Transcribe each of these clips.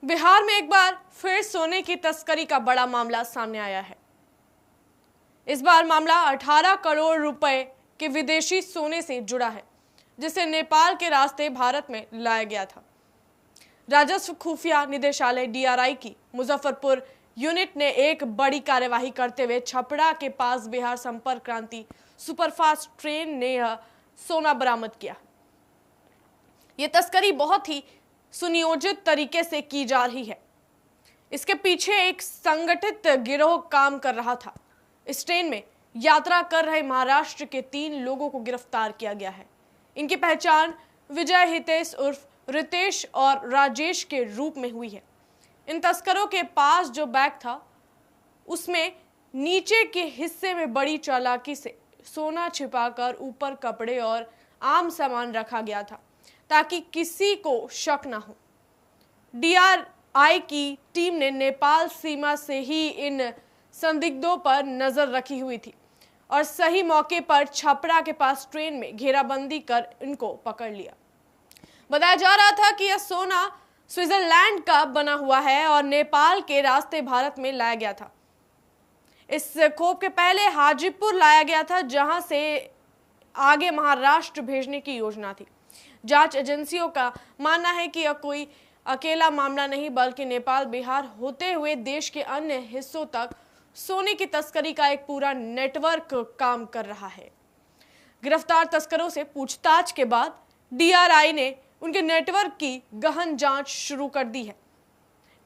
बिहार में एक बार फिर सोने की तस्करी का बड़ा मामला सामने आया है। इस बार मामला 18 करोड़ रुपए के विदेशी सोने से जुड़ा है, जिसे नेपाल के रास्ते भारत में लाया गया था। राजस्व खुफिया निदेशालय डीआरआई की मुजफ्फरपुर यूनिट ने एक बड़ी कार्यवाही करते हुए छपरा के पास बिहार संपर्क क्रांति सुपरफास्ट ट्रेन ने यह सोना बरामद किया। यह तस्करी बहुत ही सुनियोजित तरीके से की जा रही है। इसके पीछे एक संगठित गिरोह काम कर रहा था। इस ट्रेन में यात्रा कर रहे महाराष्ट्र के 3 लोगों को गिरफ्तार किया गया है। इनकी पहचान विजय हितेश उर्फ रितेश और राजेश के रूप में हुई है। इन तस्करों के पास जो बैग था, उसमें नीचे के हिस्से में बड़ी चालाकी से सोना छिपाकर ऊपर कपड़े और आम सामान रखा गया था, ताकि किसी को शक ना हो। डीआरआई की टीम ने नेपाल सीमा से ही इन संदिग्धों पर नजर रखी हुई थी और सही मौके पर छपरा के पास ट्रेन में घेराबंदी कर इनको पकड़ लिया। बताया जा रहा था कि यह सोना स्विट्जरलैंड का बना हुआ है और नेपाल के रास्ते भारत में लाया गया था। इस खोप के पहले हाजीपुर लाया गया था, जहां से आगे महाराष्ट्र भेजने की योजना थी। जांच एजेंसियों का मानना है कि यह कोई अकेला मामला नहीं, बल्कि नेपाल बिहार होते हुए देश के अन्य हिस्सों तक सोने की तस्करी का एक पूरा नेटवर्क काम कर रहा है। गिरफ्तार तस्करों से पूछताछ के बाद डीआरआई ने उनके नेटवर्क की गहन जांच शुरू कर दी है।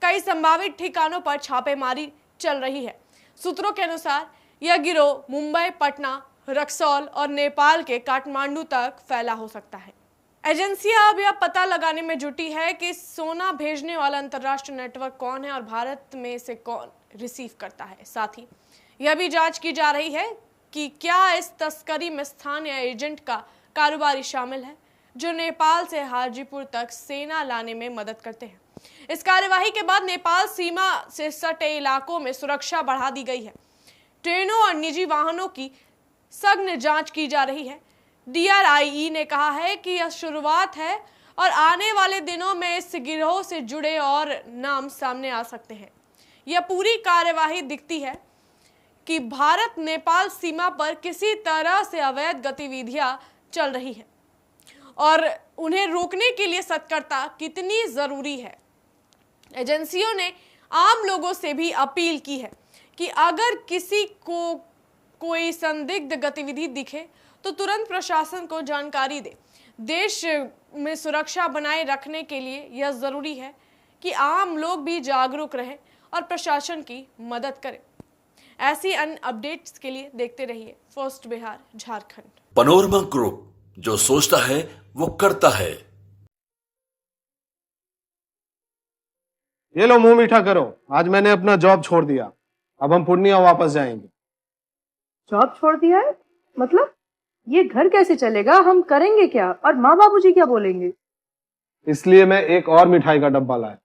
कई संभावित ठिकानों पर छापेमारी चल रही है। सूत्रों के अनुसार यह गिरोह मुंबई, पटना, रक्सौल और नेपाल के काठमांडू तक फैला हो सकता है। एजेंसियां अब यह पता लगाने में जुटी है कि सोना भेजने वाला अंतर्राष्ट्रीय नेटवर्क कौन है और भारत में इसे कौन रिसीव करता है। साथ ही यह भी जांच की जा रही है कि क्या इस तस्करी में स्थानीय एजेंट का कारोबारी शामिल है, जो नेपाल से हाजीपुर तक सेना लाने में मदद करते हैं। इस कार्यवाही के बाद नेपाल सीमा से सटे इलाकों में सुरक्षा बढ़ा दी गई है। ट्रेनों और निजी वाहनों की सघन जांच की जा रही है। डीआरआई ने कहा है कि यह शुरुआत है और आने वाले दिनों में इस गिरोह से जुड़े और नाम सामने आ सकते हैं। यह पूरी कार्यवाही दिखती है कि भारत नेपाल सीमा पर किसी तरह से अवैध गतिविधियां चल रही हैं और उन्हें रोकने के लिए सतर्कता कितनी जरूरी है। एजेंसियों ने आम लोगों से भी अपील की है कि अगर किसी को कोई संदिग्ध गतिविधि दिखे तो तुरंत प्रशासन को जानकारी दे। देश में सुरक्षा बनाए रखने के लिए यह जरूरी है कि आम लोग भी जागरूक रहें और प्रशासन की मदद करें। ऐसी अन्य अपडेट्स के लिए देखते रहिए first Bihar Jharkhand. Panorama group, जो सोचता है वो करता है। ये लो, मुंह मीठा करो। आज मैंने अपना जॉब छोड़ दिया। अब हम पूर्णिया वापस जाएंगे। जॉब छोड़ दिया है? मतलब ये घर कैसे चलेगा? हम करेंगे क्या? और माँ बाबूजी क्या बोलेंगे? इसलिए मैं एक और मिठाई का डब्बा लाया।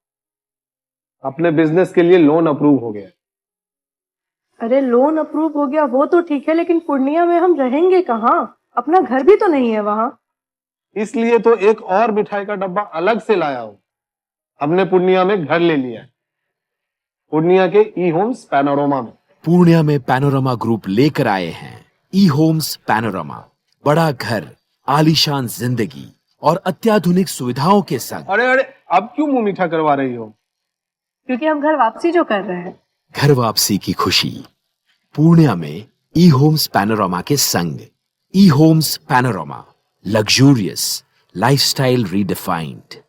अपने बिजनेस के लिए लोन अप्रूव हो गया। अरे लोन अप्रूव हो गया वो तो ठीक है, लेकिन पूर्णिया में हम रहेंगे कहाँ? अपना घर भी तो नहीं है वहाँ। इसलिए तो एक और मिठाई का डब्बा अलग से लाया हूँ। हमने पूर्णिया में घर ले लिया है, पूर्णिया के ई होम्स पैनोरमा में। पूर्णिया में पैनोरमा ग्रुप लेकर आए हैं ई होम्स पैनोरमा। बड़ा घर, आलीशान जिंदगी और अत्याधुनिक सुविधाओं के संग। अरे अरे, अब क्यों मुंह मीठा करवा रही हो? क्योंकि हम घर वापसी जो कर रहे हैं। घर वापसी की खुशी पूर्णिया में ई होम्स पैनोरमा के संग। E homes panorama, luxurious lifestyle redefined.